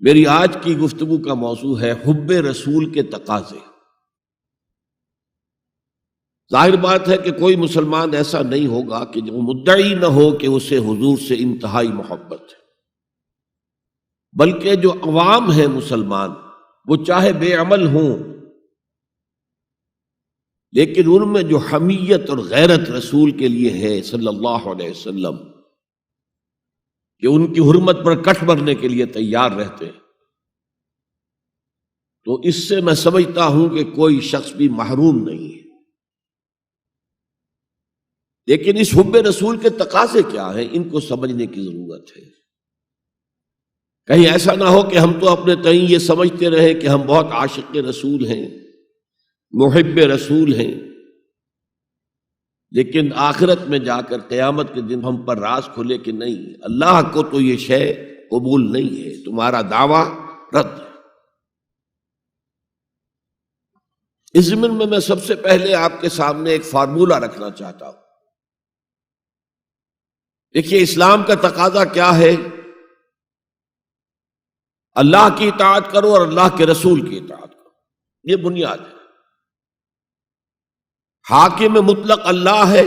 میری آج کی گفتگو کا موضوع ہے حب رسول کے تقاضے۔ ظاہر بات ہے کہ کوئی مسلمان ایسا نہیں ہوگا کہ جو مدعی نہ ہو کہ اسے حضور سے انتہائی محبت ہے، بلکہ جو عوام ہیں مسلمان، وہ چاہے بے عمل ہوں لیکن ان میں جو حمیت اور غیرت رسول کے لیے ہے صلی اللہ علیہ وسلم، کہ ان کی حرمت پر کٹ مرنے کے لیے تیار رہتے ہیں، تو اس سے میں سمجھتا ہوں کہ کوئی شخص بھی محروم نہیں ہے۔ لیکن اس حب رسول کے تقاضے کیا ہیں، ان کو سمجھنے کی ضرورت ہے۔ کہیں ایسا نہ ہو کہ ہم تو اپنے تئیں یہ سمجھتے رہے کہ ہم بہت عاشق رسول ہیں، محب رسول ہیں، لیکن آخرت میں جا کر قیامت کے دن ہم پر راز کھلے کہ نہیں، اللہ کو تو یہ شے قبول نہیں ہے، تمہارا دعویٰ رد ہے۔ اس ضمن میں سب سے پہلے آپ کے سامنے ایک فارمولہ رکھنا چاہتا ہوں۔ دیکھیے، اسلام کا تقاضا کیا ہے؟ اللہ کی اطاعت کرو اور اللہ کے رسول کی اطاعت کرو، یہ بنیاد ہے۔ حاکم مطلق اللہ ہے،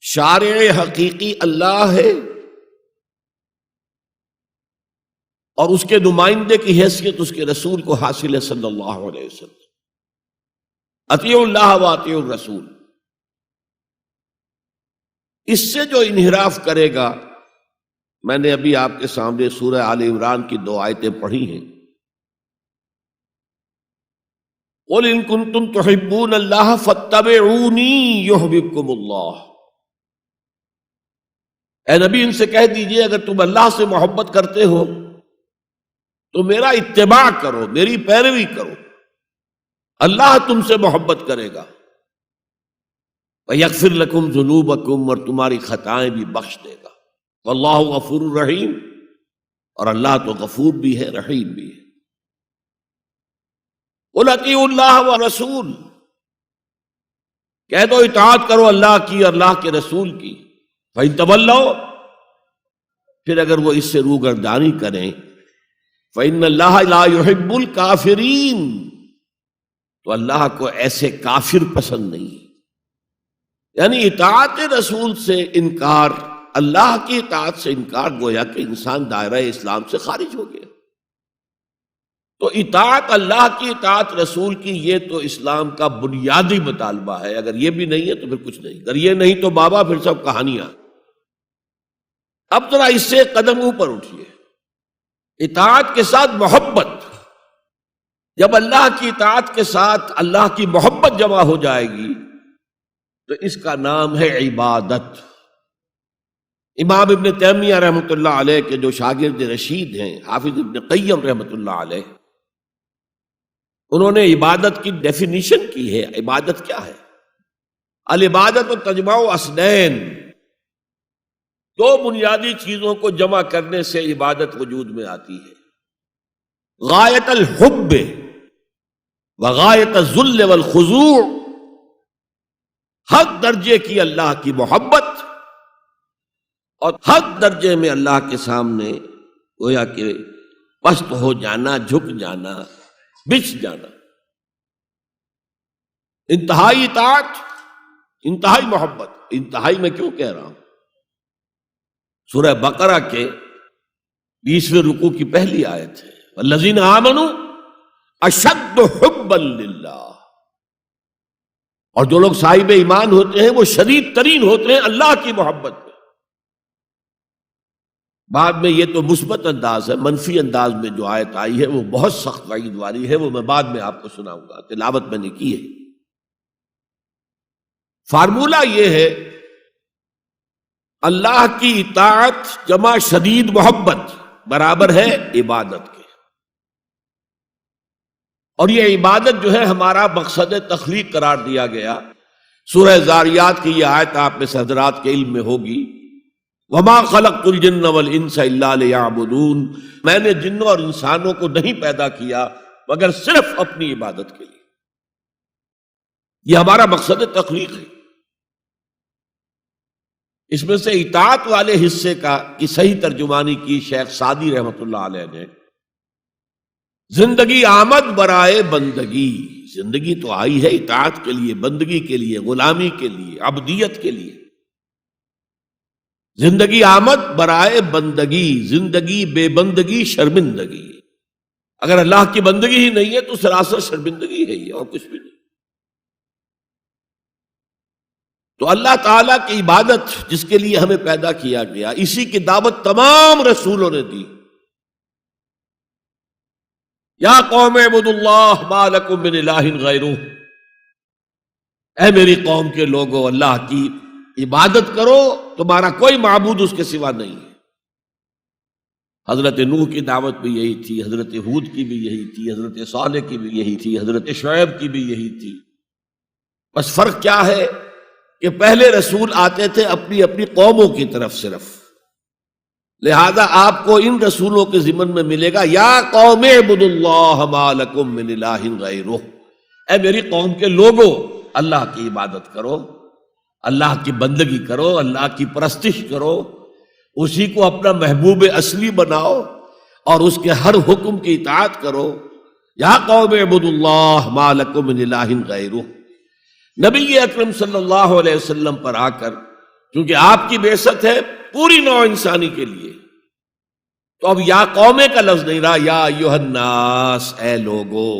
شارع حقیقی اللہ ہے، اور اس کے نمائندے کی حیثیت اس کے رسول کو حاصل ہے صلی اللہ علیہ وسلم۔ اطیعوا اللہ و اطیعوا الرسول۔ اس سے جو انحراف کرے گا، میں نے ابھی آپ کے سامنے سورہ آل عمران کی 2 آیتیں پڑھی ہیں۔ قُلْ إِن كُنتُمْ تُحِبُّونَ اللَّهَ فَاتَّبِعُونِي يُحْبِبْكُمُ اللَّهُ۔ اے نبی، ان سے کہہ دیجئے اگر تم اللہ سے محبت کرتے ہو تو میرا اتباع کرو، میری پیروی کرو، اللہ تم سے محبت کرے گا۔ وَيَغْفِرْ لَكُمْ ذُنُوبَكُمْ، اور تمہاری خطائیں بھی بخش دے گا۔ وَاللَّهُ غَفُورٌ رَحِيمٌ، اور اللہ تو غفور بھی ہے، رحیم بھی ہے۔ قُلْ اطیعوا اللہ والرسول، کہہ دو اطاعت کرو اللہ کی اور اللہ کے رسول کی۔ فَإِن تَوَلَّوْا، پھر اگر وہ اس سے روگردانی کریں، فَإِنَّ اللَّهَ لَا يُحِبُّ الْكَافِرِينَ، تو اللہ کو ایسے کافر پسند نہیں ہے۔ یعنی اطاعت رسول سے انکار، اللہ کی اطاعت سے انکار، گویا کہ انسان دائرہ اسلام سے خارج ہو گیا۔ تو اطاعت اللہ کی، اطاعت رسول کی، یہ تو اسلام کا بنیادی مطالبہ ہے۔ اگر یہ بھی نہیں ہے تو پھر کچھ نہیں، اگر یہ نہیں تو بابا پھر سب کہانیاں۔ اب ذرا اس سے ایک قدم اوپر اٹھیے، اطاعت کے ساتھ محبت۔ جب اللہ کی اطاعت کے ساتھ اللہ کی محبت جمع ہو جائے گی تو اس کا نام ہے عبادت۔ امام ابن تیمیہ رحمۃ اللہ علیہ کے جو شاگرد رشید ہیں، حافظ ابن قیم رحمۃ اللہ علیہ، انہوں نے عبادت کی ڈیفینیشن کی ہے۔ عبادت کیا ہے؟ العبادت تجمع اصلین، 2 بنیادی چیزوں کو جمع کرنے سے عبادت وجود میں آتی ہے: غایت الحب وغایت الذل والخضوع، حد درجے کی اللہ کی محبت اور حد درجے میں اللہ کے سامنے گویا کہ پست ہو جانا، جھک جانا، بچھ جانا۔ انتہائی اطاعت، انتہائی محبت۔ انتہائی میں کیوں کہہ رہا ہوں؟ سورہ بقرہ کے 20ویں رکوع کی پہلی آیت ہے، والذین آمنوا اشد حبا للہ، اور جو لوگ صاحب ایمان ہوتے ہیں وہ شدید ترین ہوتے ہیں اللہ کی محبت میں۔ بعد میں یہ تو مثبت انداز ہے، منفی انداز میں جو آیت آئی ہے وہ بہت سخت وعید والی ہے، وہ میں بعد میں آپ کو سناؤں گا، تلاوت میں نے کی ہے۔ فارمولہ یہ ہے، اللہ کی اطاعت جمع شدید محبت برابر ہے عبادت کے، اور یہ عبادت جو ہے ہمارا مقصد تخلیق قرار دیا گیا۔ سورہ زاریات کی یہ آیت آپ میں حضرات کے علم میں ہوگی، وَمَا خَلَقْتُ الْجِنَّ وَالْإِنسَ إِلَّا لِيَعْبُدُونَ، میں نے جنوں اور انسانوں کو نہیں پیدا کیا مگر صرف اپنی عبادت کے لیے۔ یہ ہمارا مقصد تخلیق ہے۔ اس میں سے اطاعت والے حصے کی صحیح ترجمانی کی شیخ سعدی رحمۃ اللہ علیہ نے، زندگی آمد برائے بندگی، زندگی تو آئی ہے اطاعت کے لیے، بندگی کے لیے، غلامی کے لیے، عبدیت کے لیے۔ زندگی آمد برائے بندگی، زندگی بے بندگی شرمندگی۔ اگر اللہ کی بندگی ہی نہیں ہے تو سراسر شرمندگی ہے یہ، اور کچھ بھی نہیں۔ تو اللہ تعالیٰ کی عبادت جس کے لیے ہمیں پیدا کیا گیا، اسی کی دعوت تمام رسولوں نے دی۔ یا قوم اعبدوا اللہ ما لکم من الہ غیرہ، اے میری قوم کے لوگوں، اللہ کی عبادت کرو، تمہارا کوئی معبود اس کے سوا نہیں ہے۔ حضرت نوح کی دعوت بھی یہی تھی، حضرت ہود کی بھی یہی تھی، حضرت صالح کی بھی یہی تھی، حضرت شعیب کی بھی یہی تھی۔ بس فرق کیا ہے کہ پہلے رسول آتے تھے اپنی اپنی قوموں کی طرف صرف، لہذا آپ کو ان رسولوں کے ضمن میں ملے گا یا قوم اعبدوا اللہ ما لکم من الہ غیرہ، اے میری قوم کے لوگوں، اللہ کی عبادت کرو، اللہ کی بندگی کرو، اللہ کی پرستش کرو، اسی کو اپنا محبوب اصلی بناؤ اور اس کے ہر حکم کی اطاعت کرو۔ یا قوم اعبدوا اللہ ما لکم من الہ غیرہ۔ نبی اکرم صلی اللہ علیہ وسلم پر آ کر، کیونکہ آپ کی بعثت ہے پوری نوع انسانی کے لیے، تو اب یا قومے کا لفظ نہیں رہا، یا ایھا الناس، اے لوگو،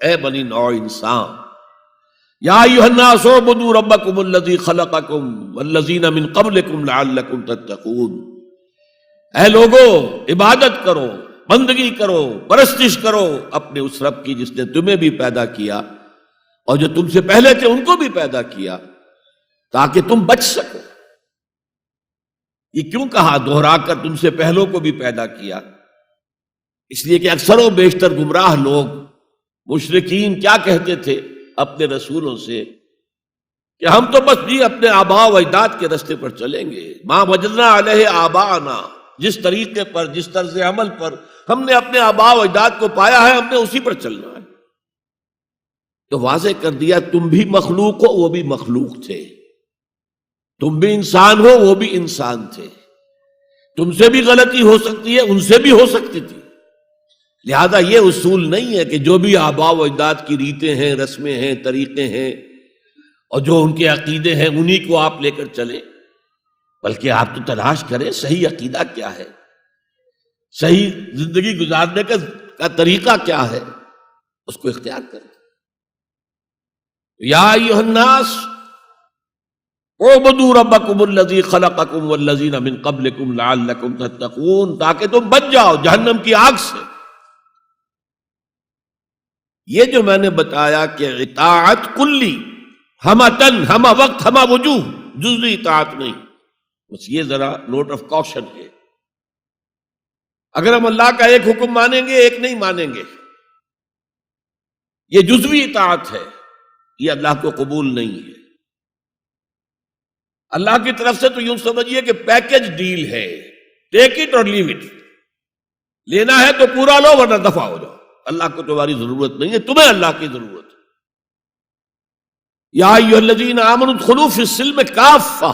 اے بنی نوع انسان۔ یا ایھا الناس اعبدوا ربکم الذی خلقکم والذین من قبلکم لعلکم تتقون، اے لوگو عبادت کرو، بندگی کرو، پرستش کرو اپنے اس رب کی جس نے تمہیں بھی پیدا کیا اور جو تم سے پہلے تھے ان کو بھی پیدا کیا، تاکہ تم بچ سکو۔ یہ کیوں کہا دوہرا کر تم سے پہلوں کو بھی پیدا کیا؟ اس لیے کہ اکثر و بیشتر گمراہ لوگ، مشرکین کیا کہتے تھے اپنے رسولوں سے کہ ہم تو بس جی اپنے آباء و اجداد کے راستے پر چلیں گے، ما وجدنا علیہ آباءنا، جس طریقے پر، جس طرز عمل پر ہم نے اپنے آباء و اجداد کو پایا ہے ہم نے اسی پر چلنا ہے۔ تو واضح کر دیا تم بھی مخلوق ہو، وہ بھی مخلوق تھے، تم بھی انسان ہو، وہ بھی انسان تھے، تم سے بھی غلطی ہو سکتی ہے، ان سے بھی ہو سکتی تھی۔ لہذا یہ اصول نہیں ہے کہ جو بھی آباء و اجداد کی ریتیں ہیں، رسمیں ہیں، طریقے ہیں اور جو ان کے عقیدے ہیں انہی کو آپ لے کر چلیں، بلکہ آپ تو تلاش کریں صحیح عقیدہ کیا ہے، صحیح زندگی گزارنے کا طریقہ کیا ہے، اس کو اختیار کریں۔ یا ایھا الناس اعبدوا ربکم الذی خلقکم والذین من قبلکم لعلکم تتقون، تاکہ تم بچ جاؤ جہنم کی آگ سے۔ یہ جو میں نے بتایا کہ اطاعت کلی، ہمہ تن، ہمہ وقت، ہمہ وجوہ، جزوی اطاعت نہیں، بس یہ ذرا نوٹ آف کوشن ہے۔ اگر ہم اللہ کا ایک حکم مانیں گے ایک نہیں مانیں گے، یہ جزوی اطاعت ہے، یہ اللہ کو قبول نہیں ہے۔ اللہ کی طرف سے تو یوں سمجھیے کہ پیکج ڈیل ہے، ٹیک اٹ اور لیو اٹ، لینا ہے تو پورا لو ورنہ دفع ہو جاؤ، اللہ کو تمہاری ضرورت نہیں ہے، تمہیں اللہ کی ضرورت ہے۔ یا ایھا الذین آمنوا ادخلوا فی السلم کافہ،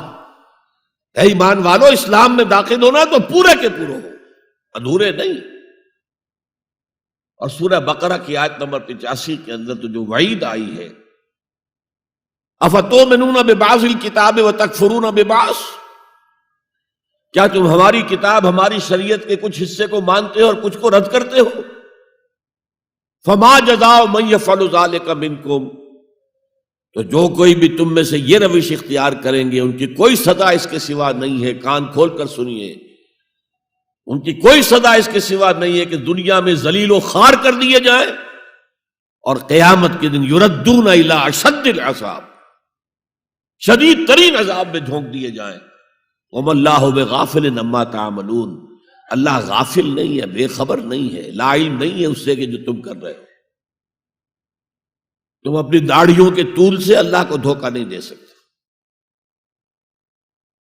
اے ایمان والو اسلام میں داخل ہونا تو پورے کے پورے ہو، ادھورے نہیں۔ اور سورہ بقرہ کی آیت نمبر 85 کے اندر تو جو وعید آئی ہے، افتؤمنون ببعض الکتاب وتکفرون ببعض، کیا تم ہماری کتاب، ہماری شریعت کے کچھ حصے کو مانتے ہو اور کچھ کو رد کرتے ہو؟ فما جزاء من یفعل ذلک منکم، تو جو کوئی بھی تم میں سے یہ روش اختیار کریں گے ان کی کوئی سزا اس کے سوا نہیں ہے، کان کھول کر سنیے، ان کی کوئی سزا اس کے سوا نہیں ہے کہ دنیا میں ذلیل و خوار کر دیے جائیں اور قیامت کے دن یردون الی اشد العذاب، شدید ترین عذاب میں جھونک دیے جائیں۔ وما اللہ بغافل عما تعملون، اللہ غافل نہیں ہے، بے خبر نہیں ہے، لا علم نہیں ہے اس سے کہ جو تم کر رہے ہو۔ تم اپنی داڑھیوں کے طول سے اللہ کو دھوکہ نہیں دے سکتے،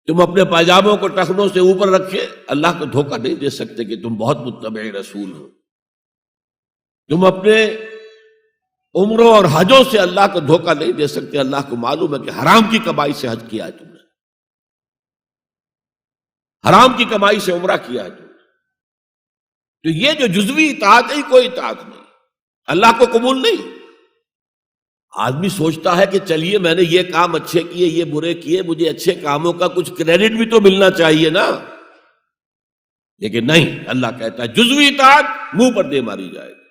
تم اپنے پاجاموں کو ٹخنوں سے اوپر رکھے اللہ کو دھوکہ نہیں دے سکتے کہ تم بہت متبع رسول ہو، تم اپنے عمروں اور حجوں سے اللہ کو دھوکہ نہیں دے سکتے، اللہ کو معلوم ہے کہ حرام کی کمائی سے حج کیا ہے تم نے۔ حرام کی کمائی سے عمرہ کیا ہے تو یہ جو جزوی اطاعت ہے کوئی اطاعت نہیں، اللہ کو قبول نہیں۔ آدمی سوچتا ہے کہ چلیے میں نے یہ کام اچھے کیے، یہ برے کیے، مجھے اچھے کاموں کا کچھ کریڈٹ بھی تو ملنا چاہیے نا، لیکن نہیں، اللہ کہتا ہے جزوی اطاعت منہ پر دے ماری جائے گی۔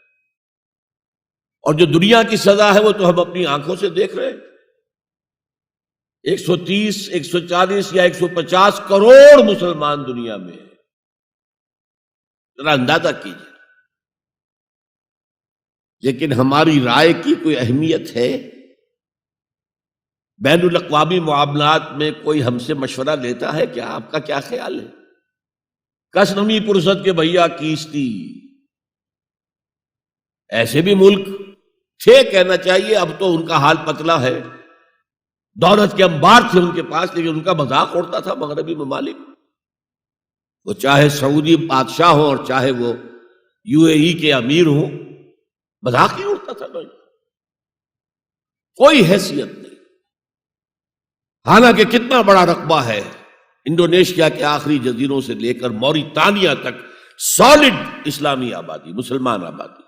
اور جو دنیا کی سزا ہے وہ تو ہم اپنی آنکھوں سے دیکھ رہے ہیں، 130 140 یا 150 کروڑ مسلمان دنیا میں ہیں، ذرا اندازہ کیجیے۔ لیکن ہماری رائے کی کوئی اہمیت ہے؟ بین الاقوامی معاملات میں کوئی ہم سے مشورہ لیتا ہے کیا؟ آپ کا کیا خیال ہے؟ کس نمی پرست کے بھیا کیستی، ایسے بھی ملک تھے کہنا چاہیے، اب تو ان کا حال پتلا ہے، دولت کے انبار تھے ان کے پاس، لیکن ان کا مذاق اڑتا تھا مغربی ممالک، وہ چاہے سعودی بادشاہ ہوں اور چاہے وہ UAE کے امیر ہوں، مذاق ہی اڑتا تھا، کوئی حیثیت نہیں۔ حالانکہ کتنا بڑا رقبہ ہے انڈونیشیا کے آخری جزیروں سے لے کر موریتانیہ تک، سالڈ اسلامی آبادی، مسلمان آبادی۔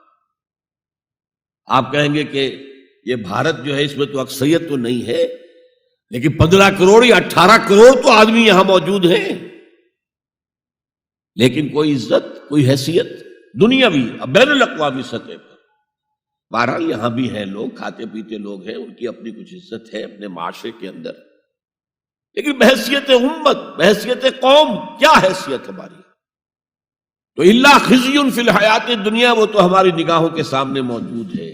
آپ کہیں گے کہ یہ بھارت جو ہے اس میں تو اکثریت تو نہیں ہے، لیکن 15 کروڑ یا 18 کروڑ تو آدمی یہاں موجود ہیں، لیکن کوئی عزت، کوئی حیثیت دنیاوی بین الاقوامی سطح پر۔ بہرحال یہاں بھی ہیں لوگ، کھاتے پیتے لوگ ہیں، ان کی اپنی کچھ عزت ہے اپنے معاشرے کے اندر، لیکن بحیثیت امت، بحیثیت قوم کیا حیثیت ہماری؟ تو الا خزی فی الحیات دنیا، وہ تو ہماری نگاہوں کے سامنے موجود ہے۔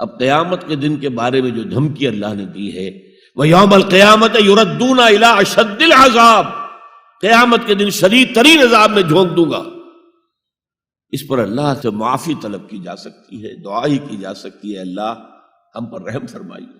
اب قیامت کے دن کے بارے میں جو دھمکی اللہ نے دی ہے، وَيَوْمَ الْقِيَامَةِ يُرَدُّونَ إِلَىٰ أَشَدِّ الْعَذَابِ، قیامت کے دن شدید ترین عذاب میں جھونک دوں گا۔ اس پر اللہ سے معافی طلب کی جا سکتی ہے، دعا ہی کی جا سکتی ہے، اللہ ہم پر رحم فرمائیے۔